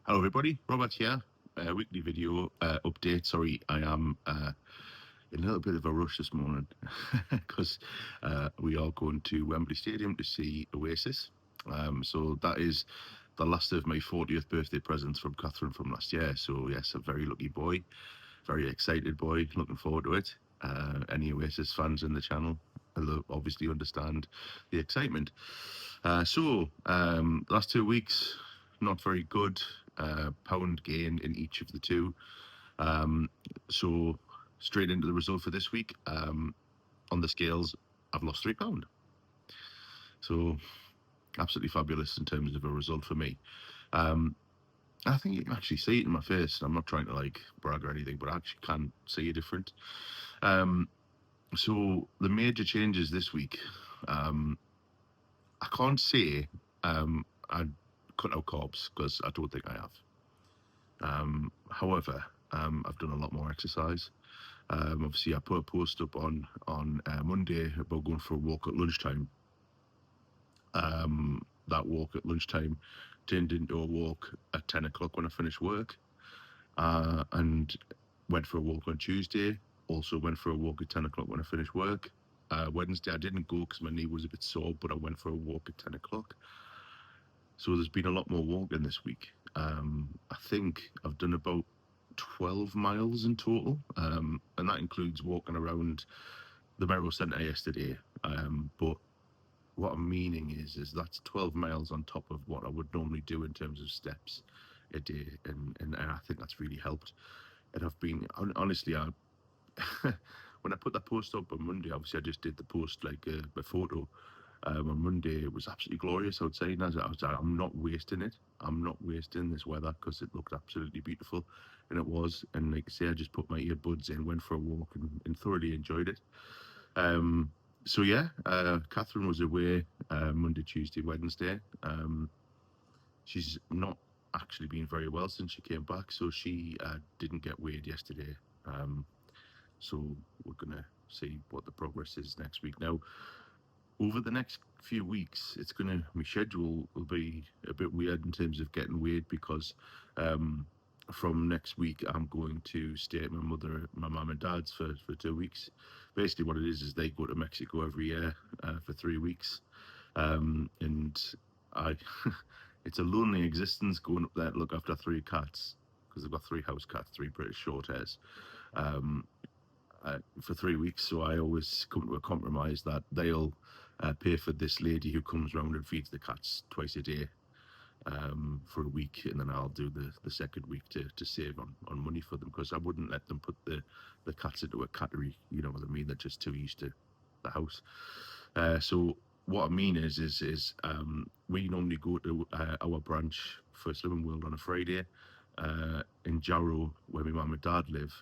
Hello, everybody. Robert here. Weekly video update. Sorry, I am in a little bit of a rush this morning because we are going to Wembley Stadium to see Oasis. So that is the last of my 40th birthday presents from Catherine from last year. So, yes, a very lucky boy, very excited boy. Looking forward to it. Any Oasis fans in the channel will obviously understand the excitement. Last 2 weeks, not very good. Pound gain in each of the two. Um, so straight into the result for this week. On the scales, I've lost £3. So absolutely fabulous in terms of a result for me. I think you can actually see it in my face. I'm not trying to like brag or anything, but I actually can see a difference. So the major changes this week. I can't say I cut out carbs because I don't think I have. However, I've done a lot more exercise. Obviously, I put a post up on Monday about going for a walk at lunchtime. That walk at lunchtime turned into a walk at 10 o'clock when I finished work, and went for a walk on Tuesday. Also went for a walk at 10 o'clock when I finished work. Wednesday, I didn't go because my knee was a bit sore, but I went for a walk at 10 o'clock. So there's been a lot more walking this week. I think I've done about 12 miles in total, and that includes walking around the Merrow Centre yesterday. But what I'm meaning is that's 12 miles on top of what I would normally do in terms of steps a day, and I think that's really helped. And I've been honestly, I when I put that post up on Monday, obviously I just did the post like a photo. On Monday, it was absolutely glorious outside. And I'm not wasting it. I'm not wasting this weather because it looked absolutely beautiful, and it was. And like I say, I just put my earbuds in, went for a walk, and thoroughly enjoyed it. Catherine was away Monday, Tuesday, Wednesday. She's not actually been very well since she came back, so she didn't get weighed yesterday. So we're gonna see what the progress is next week. Now, over the next few weeks, my schedule will be a bit weird in terms of getting weighed because from next week I'm going to stay at my mum and dad's for 2 weeks. Basically, what it is they go to Mexico every year for 3 weeks, and I. It's a lonely existence going up there to look after three cats because I've got three house cats, three British short hairs. Um, for 3 weeks, so I always come to a compromise that they'll pay for this lady who comes round and feeds the cats twice a day for a week, and then I'll do the second week to save on money for them because I wouldn't let them put the cats into a cattery. You know what I mean? They're just too used to the house. So what I mean is we normally go to our branch for Slimming World on a Friday in Jarrow, where my mum and dad live,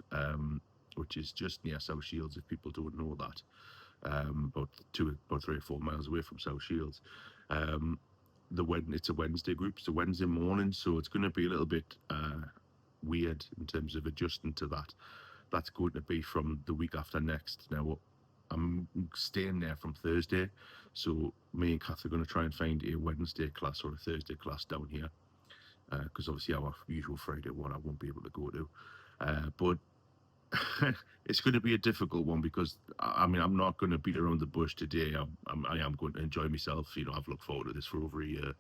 which is just near South Shields. If people don't know that, about 3 or 4 miles away from South Shields. It's a Wednesday group, it's a Wednesday morning, so it's going to be a little bit weird in terms of adjusting to that. That's going to be from the week after next. Now, I'm staying there from Thursday, so me and Kath are going to try and find a Wednesday class or a Thursday class down here, because obviously our usual Friday one I won't be able to go to. But it's going to be a difficult one because I mean I'm not going to beat around the bush today. I am going to enjoy myself. You know, I've looked forward to this for over a year.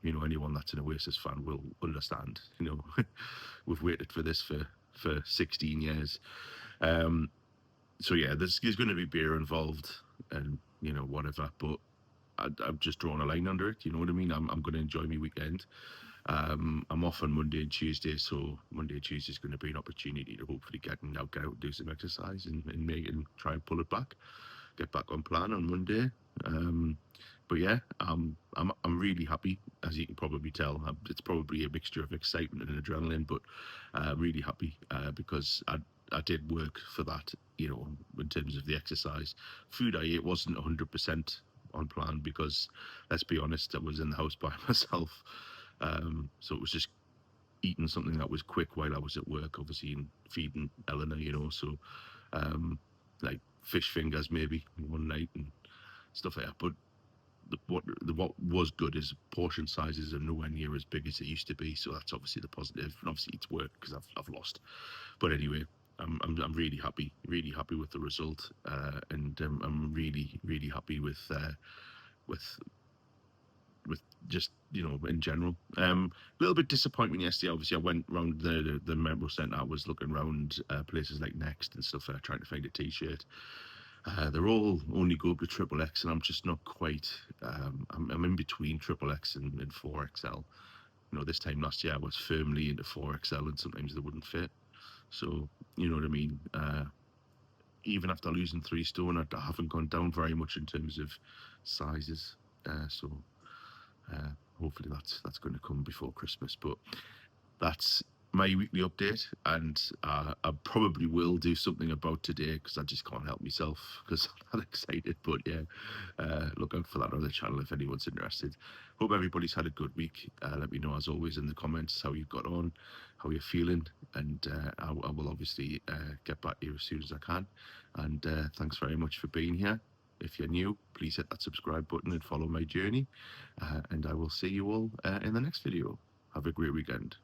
Anyone that's an Oasis fan will understand. You know, we've waited for this for 16 years. So yeah, there's going to be beer involved and whatever, but I've just drawn a line under it. You know what I mean? I'm going to enjoy my weekend. I'm off on Monday and Tuesday, so Monday and Tuesday is going to be an opportunity to hopefully get out and do some exercise and try and pull it back, get back on plan on Monday. But yeah, I'm really happy, as you can probably tell. It's probably a mixture of excitement and adrenaline, but really happy because I did work for that, in terms of the exercise. Food I ate wasn't 100% on plan because, let's be honest, I was in the house by myself. So it was just eating something that was quick while I was at work, obviously, and feeding Eleanor, so like fish fingers maybe one night and stuff like that. But what was good is portion sizes are nowhere near as big as they used to be. So that's obviously the positive, and obviously it's worked because I've lost. But anyway, I'm really happy with the result, and I'm really happy with with just in general. A little bit disappointing yesterday. Obviously, I went round the memorial centre. I was looking around places like Next and stuff, trying to find a T-shirt. They're all only go up to triple X, and I'm just not quite. I'm in between triple X and 4XL. This time last year I was firmly into 4XL, and sometimes they wouldn't fit. So you know what I mean. Even after losing 3 stone, I haven't gone down very much in terms of sizes. So hopefully that's going to come before Christmas. But that's my weekly update, and I probably will do something about today because I just can't help myself because I'm that excited. But yeah, look out for that on the channel if anyone's interested. Hope everybody's had a good week. Let me know as always in the comments how you got on, how you're feeling, and I will obviously get back to you as soon as I can. And thanks very much for being here. If you're new, please hit that subscribe button and follow my journey. And I will see you all in the next video. Have a great weekend.